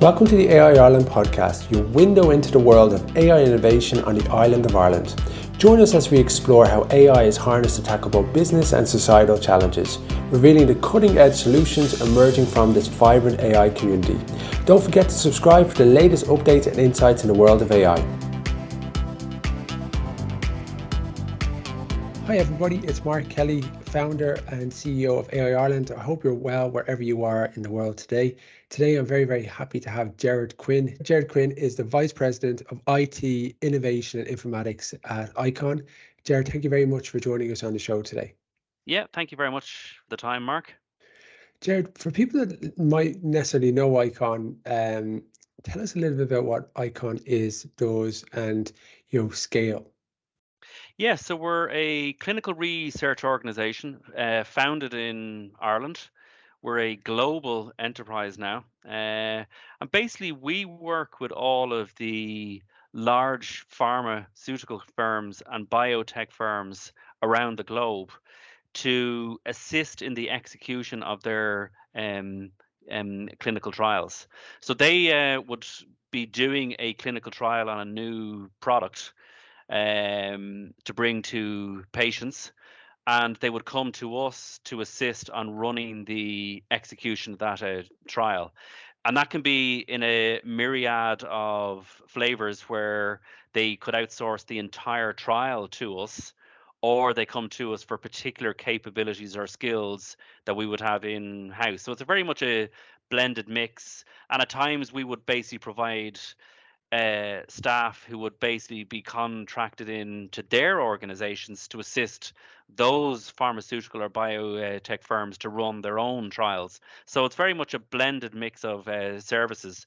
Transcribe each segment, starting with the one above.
Welcome to the AI Ireland podcast, your window into the world of AI innovation on the island of Ireland. Join us as we explore how AI is harnessed to tackle both business and societal challenges, revealing the cutting-edge solutions emerging from this vibrant AI community. Don't forget to subscribe for the latest updates and insights in the world of AI. Hi everybody, it's Mark Kelly, founder and CEO of AI Ireland. I hope you're well wherever you are in the world today. Today I'm very happy to have Gerard Quinn. Gerard Quinn is the Vice President of IT, Innovation and Informatics at ICON. Gerard, thank you very much for joining us on the show today. Yeah, thank you very much for the time, Mark. Gerard, for people that might necessarily know ICON, tell us a little bit about what ICON is, does, and scale. Yeah, so we're a clinical research organization founded in Ireland. We're a global enterprise now. And basically, we work with all of the large pharmaceutical firms and biotech firms around the globe to assist in the execution of their clinical trials. So they would be doing a clinical trial on a new product to bring to patients, and they would come to us to assist on running the execution of that trial. And that can be in a myriad of flavors where they could outsource the entire trial to us, or they come to us for particular capabilities or skills that we would have in house. So it's a very much a blended mix. And at times we would basically provide staff who would basically be contracted into their organizations to assist those pharmaceutical or biotech firms to run their own trials. So it's very much a blended mix of services.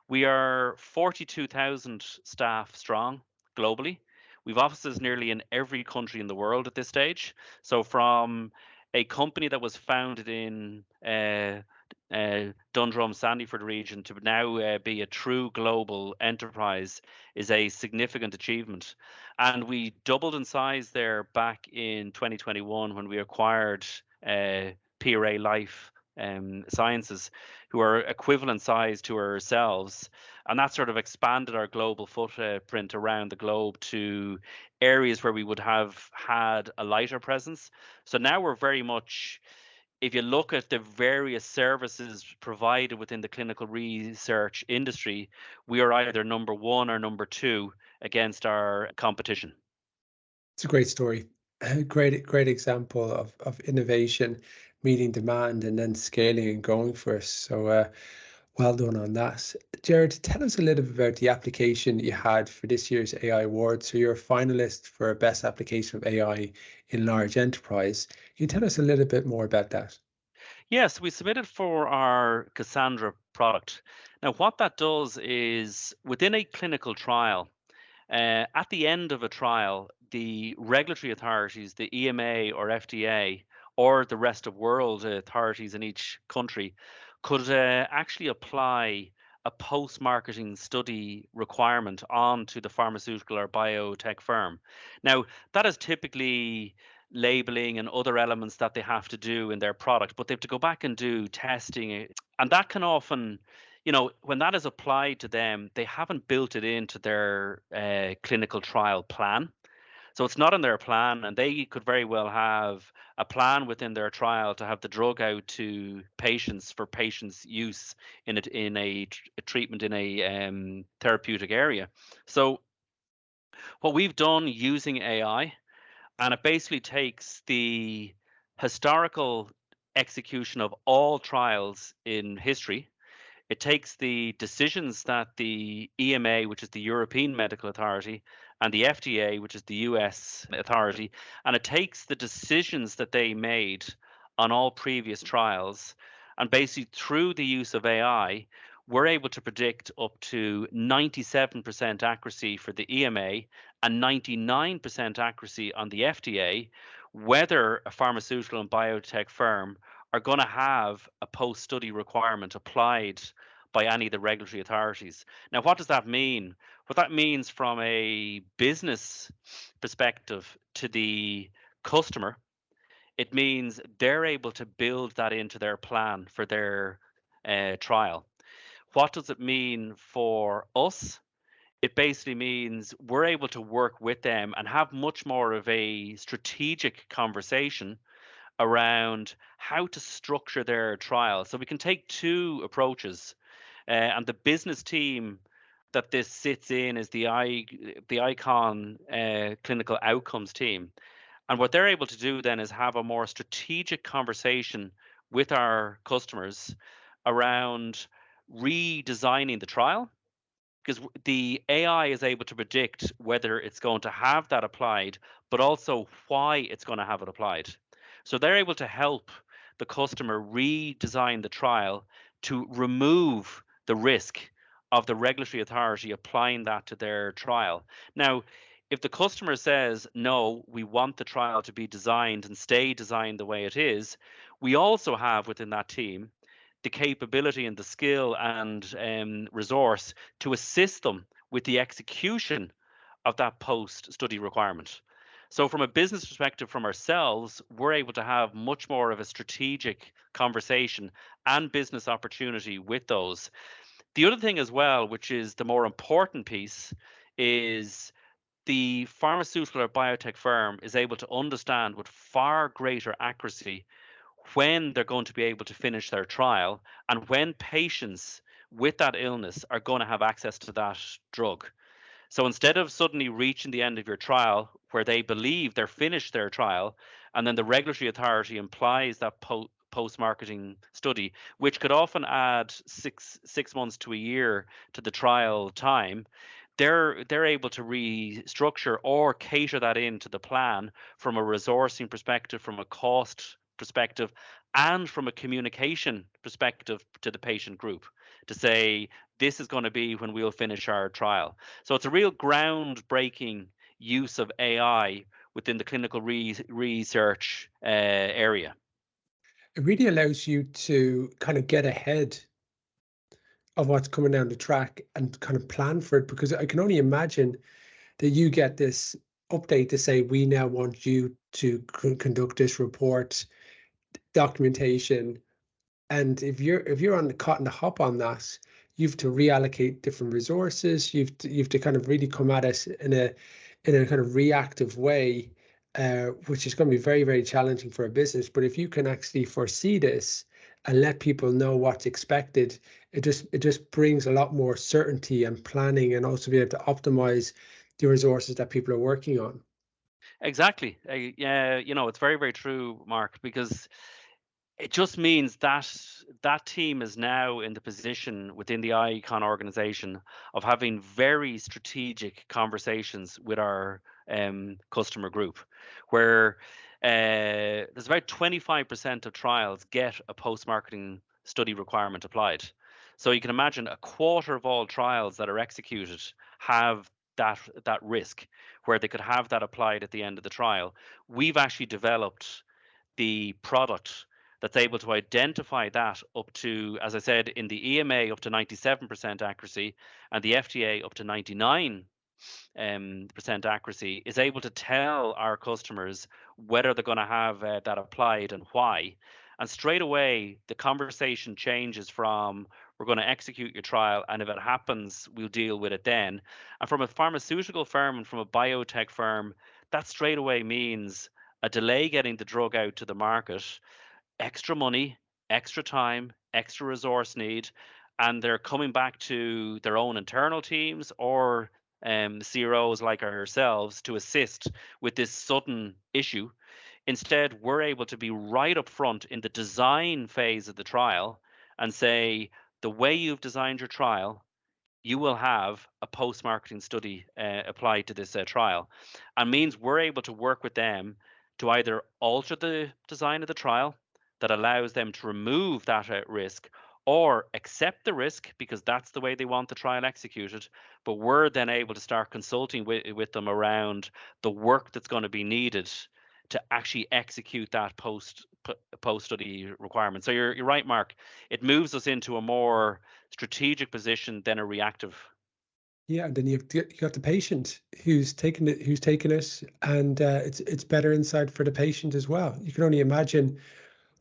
We are 42,000 staff strong globally. We've offices nearly in every country in the world at this stage. So from a company that was founded in Dundrum, Sandyford region to now be a true global enterprise is a significant achievement. And we doubled in size there back in 2021 when we acquired PRA Life Sciences, who are equivalent size to ourselves. And that sort of expanded our global footprint around the globe to areas where we would have had a lighter presence. So now we're very much, if you look at the various services provided within the clinical research industry, we are either number one or number two against our competition. It's a great story. A great example of innovation meeting demand and then scaling and growing for us. So well done on that. Gerard, tell us a little bit about the application you had for this year's AI Award. So you're a finalist for Best Application of AI in Large Enterprise. Can you tell us a little bit more about that? Yes, we submitted for our Cassandra product. Now, what that does is within a clinical trial, at the end of a trial, the regulatory authorities, the EMA or FDA, or the rest of world authorities in each country, could actually apply a post-marketing study requirement onto the pharmaceutical or biotech firm. Now, that is typically labeling and other elements that they have to do in their product, but they have to go back and do testing. And that can often, when that is applied to them, they haven't built it into their clinical trial plan. So it's not in their plan, and they could very well have a plan within their trial to have the drug out to patients for patients' use in a treatment in a therapeutic area. So what we've done using AI, and it basically takes the historical execution of all trials in history. It takes the decisions that the EMA, which is the European Medical Authority, and the FDA, which is the US authority, and it takes the decisions that they made on all previous trials. And basically, through the use of AI, we're able to predict up to 97% accuracy for the EMA and 99% accuracy on the FDA, whether a pharmaceutical and biotech firm are going to have a post-study requirement applied by any of the regulatory authorities. Now, what does that mean? What that means from a business perspective to the customer, it means they're able to build that into their plan for their trial. What does it mean for us? It basically means we're able to work with them and have much more of a strategic conversation around how to structure their trial. So we can take two approaches, and the business team that this sits in is the ICON clinical outcomes team. And what they're able to do then is have a more strategic conversation with our customers around redesigning the trial, because the AI is able to predict whether it's going to have that applied, but also why it's going to have it applied. So they're able to help the customer redesign the trial to remove the risk of the regulatory authority applying that to their trial. Now, if the customer says, no, we want the trial to be designed and stay designed the way it is, we also have within that team the capability and the skill and resource to assist them with the execution of that post study requirement. So, from a business perspective, from ourselves, we're able to have much more of a strategic conversation and business opportunity with those. The other thing, as well, which is the more important piece, is the pharmaceutical or biotech firm is able to understand with far greater accuracy when they're going to be able to finish their trial and when patients with that illness are going to have access to that drug. So instead of suddenly reaching the end of your trial where they believe they're finished their trial, and then the regulatory authority implies that post marketing study, which could often add six months to a year to the trial time, they're able to restructure or cater that into the plan from a resourcing perspective, from a cost perspective, and from a communication perspective to the patient group to say this is going to be when we'll finish our trial. So it's a real groundbreaking use of AI within the clinical research area. It really allows you to kind of get ahead of what's coming down the track and kind of plan for it, because I can only imagine that you get this update to say, we now want you to conduct this report, documentation. And if you're on the caught in the hop on that, you have to reallocate different resources. You have to kind of really come at it in a kind of reactive way, which is going to be very, very challenging for a business. But if you can actually foresee this and let people know what's expected, it just brings a lot more certainty and planning, and also be able to optimize the resources that people are working on. Exactly. Yeah, it's very, very true, Mark, because it just means that that team is now in the position within the ICON organization of having very strategic conversations with our customer group, where there's about 25% of trials get a post-marketing study requirement applied. So you can imagine a quarter of all trials that are executed have that risk where they could have that applied at the end of the trial. We've actually developed the product that's able to identify that up to, as I said, in the EMA up to 97% accuracy, and the FDA up to 99% accuracy, is able to tell our customers whether they're going to have that applied and why. And straight away, the conversation changes from, we're going to execute your trial, and if it happens, we'll deal with it then. And from a pharmaceutical firm and from a biotech firm, that straight away means a delay getting the drug out to the market, extra money, extra time, extra resource need, and they're coming back to their own internal teams or CROs like ourselves to assist with this sudden issue. Instead, we're able to be right up front in the design phase of the trial and say, the way you've designed your trial, you will have a post-marketing study applied to this trial, and means we're able to work with them to either alter the design of the trial that allows them to remove that risk, or accept the risk because that's the way they want the trial executed. But we're then able to start consulting with them around the work that's going to be needed to actually execute that post study requirement. So you're right, Mark. It moves us into a more strategic position than a reactive. Yeah, and then you got the patient who's taken it, and it's better inside for the patient as well. You can only imagine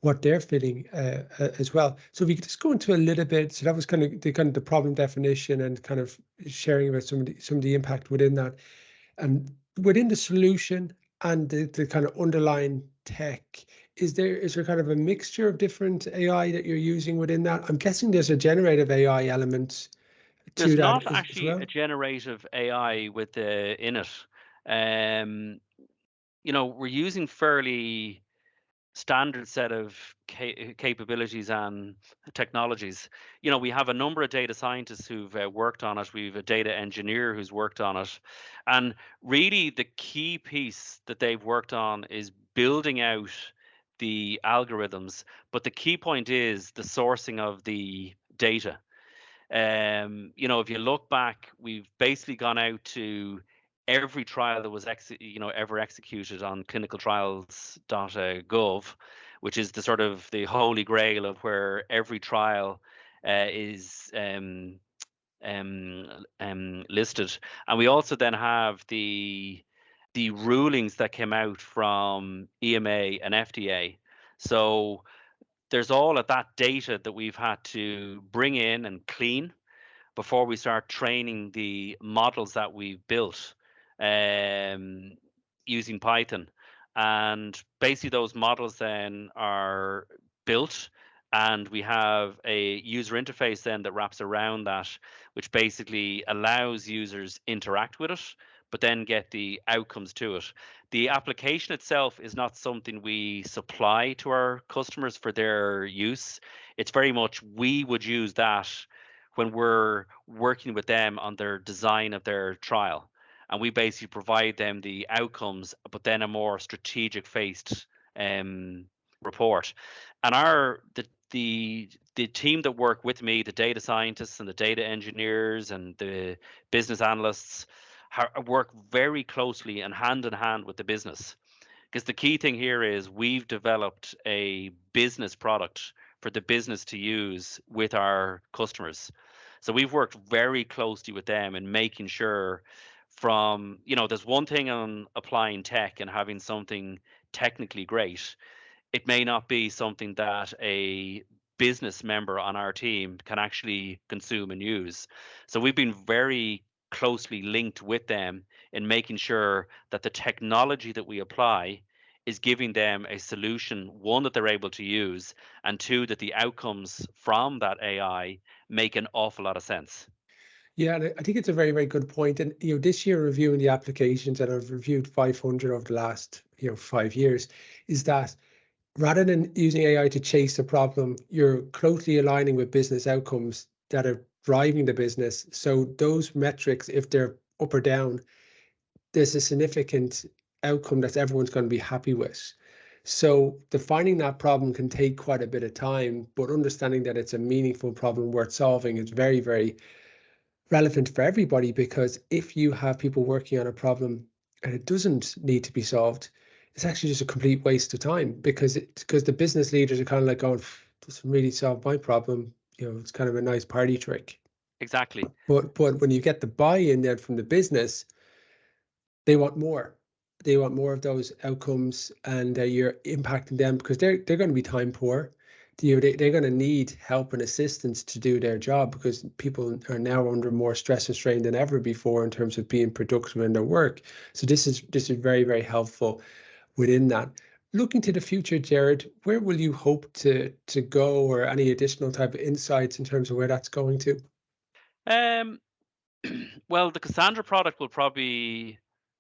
what they're feeling as well. So if you could just go into a little bit, so that was kind of the problem definition and kind of sharing about some of the impact within that, and within the solution and the kind of underlying tech. Is there kind of a mixture of different AI that you're using within that? I'm guessing there's a generative AI element There's to that not as actually a well. generative AI with in it. Um, we're using fairly standard set of capabilities and technologies. We have a number of data scientists who've worked on it. We've a data engineer who's worked on it. And really, the key piece that they've worked on is building out the algorithms. But the key point is the sourcing of the data. If you look back, we've basically gone out to every trial that was ever executed on clinicaltrials.gov, which is the sort of the holy grail of where every trial is listed. And we also then have the rulings that came out from EMA and FDA. So there's all of that data that we've had to bring in and clean before we start training the models that we've built um, using Python. And basically, those models then are built, and we have a user interface then that wraps around that, which basically allows users interact with it, but then get the outcomes to it. The application itself is not something we supply to our customers for their use. It's very much we would use that when we're working with them on their design of their trial. And we basically provide them the outcomes, but then a more strategic faced report. And the team that work with me, the data scientists and the data engineers and the business analysts, work very closely and hand in hand with the business. Because the key thing here is we've developed a business product for the business to use with our customers. So we've worked very closely with them in making sure there's one thing on applying tech and having something technically great. It may not be something that a business member on our team can actually consume and use. So we've been very closely linked with them in making sure that the technology that we apply is giving them a solution, one, that they're able to use, and two, that the outcomes from that AI make an awful lot of sense. Yeah, and I think it's a very, very good point. And this year reviewing the applications, and I've reviewed 500 over the last 5 years, is that rather than using AI to chase a problem, you're closely aligning with business outcomes that are driving the business. So those metrics, if they're up or down, there's a significant outcome that everyone's going to be happy with. So defining that problem can take quite a bit of time, but understanding that it's a meaningful problem worth solving is very, very relevant for everybody, because if you have people working on a problem and it doesn't need to be solved, it's actually just a complete waste of time, because the business leaders are kind of like going, doesn't really solve my problem. It's kind of a nice party trick. Exactly. But when you get the buy-in then from the business, they want more. They want more of those outcomes, and you're impacting them because they're going to be time poor. They're going to need help and assistance to do their job, because people are now under more stress and strain than ever before in terms of being productive in their work. So this is very, very helpful within that. Looking to the future, Gerard, where will you hope to go, or any additional type of insights in terms of where that's going to? Um, well, the Cassandra product will probably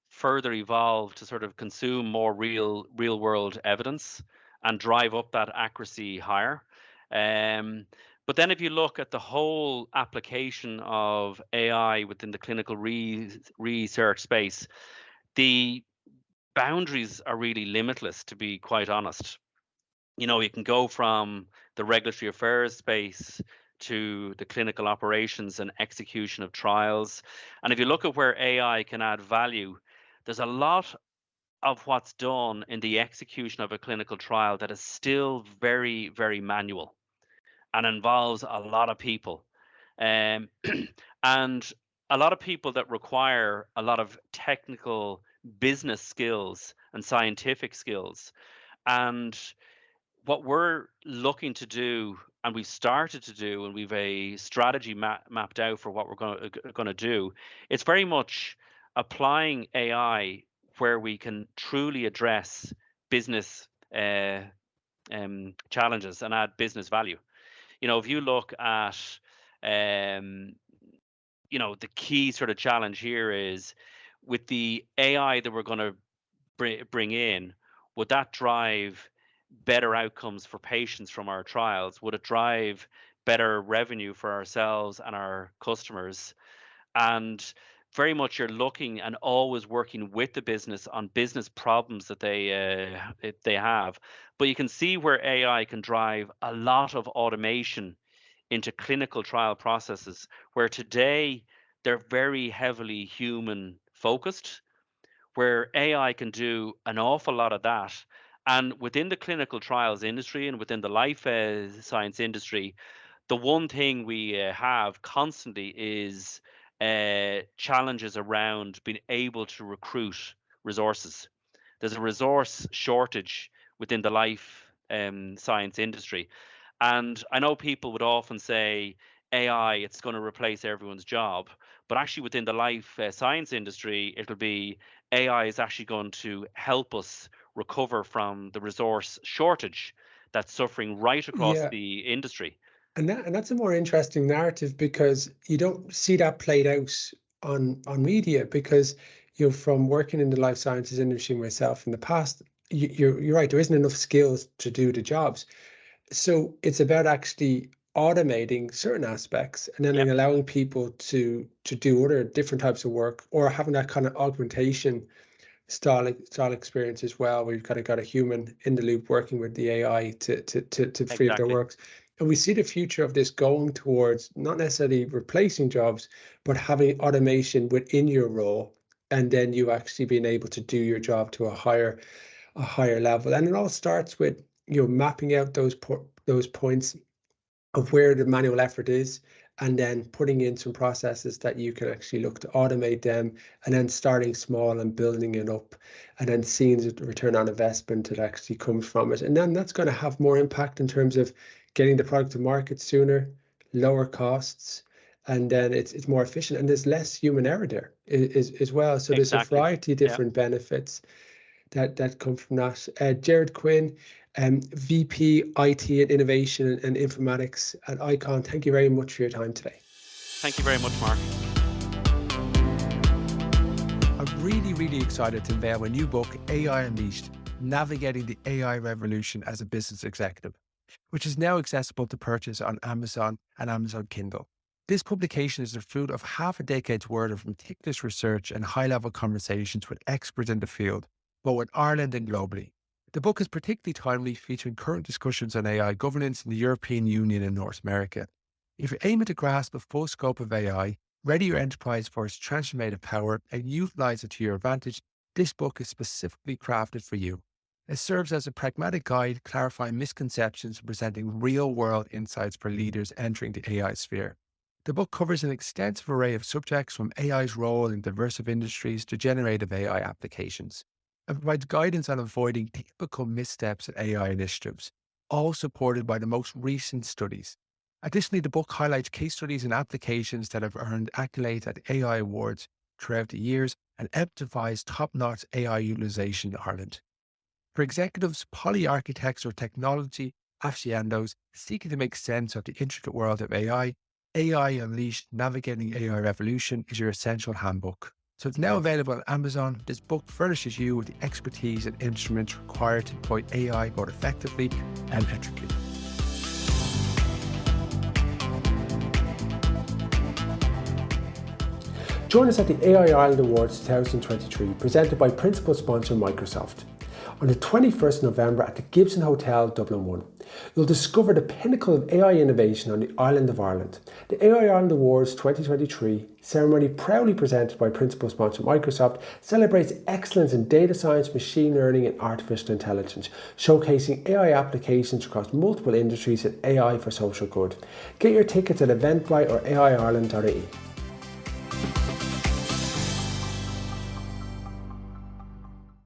further evolve to sort of consume more real world evidence and drive up that accuracy higher. Um, but then if you look at the whole application of AI within the clinical research space, the boundaries are really limitless, to be quite honest. You can go from the regulatory affairs space to the clinical operations and execution of trials. And if you look at where AI can add value, there's a lot of what's done in the execution of a clinical trial that is still very, very manual and involves a lot of people. Um, and a lot of people that require a lot of technical business skills and scientific skills. And what we're looking to do, and we've started to do, and we've a strategy mapped out for what we're going to do. It's very much applying AI where we can truly address business challenges and add business value. If you look at um, the key sort of challenge here is with the AI that we're going to bring in, would that drive better outcomes for patients from our trials? Would it drive better revenue for ourselves and our customers? And very much you're looking and always working with the business on business problems that they have. But you can see where AI can drive a lot of automation into clinical trial processes, where today they're very heavily human focused, where AI can do an awful lot of that. And within the clinical trials industry and within the life science industry, the one thing we have constantly is challenges around being able to recruit resources. There's a resource shortage within the life science industry. And I know people would often say AI, it's going to replace everyone's job. But actually, within the life science industry, it'll be AI is actually going to help us recover from the resource shortage that's suffering right across Yeah. the industry. And that's a more interesting narrative because you don't see that played out on media because from working in the life sciences industry myself in the past, you're right, there isn't enough skills to do the jobs. So it's about actually automating certain aspects and then Yep, allowing people to do other different types of work or having that kind of augmentation style experience as well, where you've kind of got a human in the loop working with the AI to free up their exactly. works. And we see the future of this going towards not necessarily replacing jobs, but having automation within your role, and then you actually being able to do your job to a higher level. And it all starts with mapping out those points of where the manual effort is, and then putting in some processes that you can actually look to automate them, and then starting small and building it up, and then seeing the return on investment that actually comes from it. And then that's going to have more impact in terms of getting the product to market sooner, lower costs, and then it's more efficient, and there's less human error there as well. So there's a Exactly. variety of Yeah. different benefits that come from that. Gerard Quinn, VP IT and Innovation and Informatics at Icon. Thank you very much for your time today. Thank you very much, Mark. I'm really excited to unveil my new book, AI Unleashed, Navigating the AI Revolution as a Business Executive, which is now accessible to purchase on Amazon and Amazon Kindle. This publication is the fruit of half a decade's worth of meticulous research and high-level conversations with experts in the field, both in Ireland and globally. The book is particularly timely, featuring current discussions on AI governance in the European Union and North America. If you're aiming to grasp the full scope of AI, ready your enterprise for its transformative power, and utilize it to your advantage, this book is specifically crafted for you. It serves as a pragmatic guide, clarifying misconceptions and presenting real-world insights for leaders entering the AI sphere. The book covers an extensive array of subjects, from AI's role in diverse industries to generative AI applications, and provides guidance on avoiding typical missteps in AI initiatives, all supported by the most recent studies. Additionally, the book highlights case studies and applications that have earned accolades at AI awards throughout the years and emphasize top-notch AI utilization in Ireland. For executives, poly-architects, or technology aficionados seeking to make sense of the intricate world of AI Unleashed, Navigating AI Revolution is your essential handbook. So it's now available on Amazon. This book furnishes you with the expertise and instruments required to deploy AI both effectively and ethically. Join us at the AI Ireland Awards 2023, presented by principal sponsor Microsoft, on the 21st November at the Gibson Hotel, Dublin 1. You'll discover the pinnacle of AI innovation on the island of Ireland. The AI Ireland Awards 2023 ceremony, proudly presented by principal sponsor Microsoft, celebrates excellence in data science, machine learning and artificial intelligence, showcasing AI applications across multiple industries and AI for social good. Get your tickets at Eventbrite or AIireland.ie.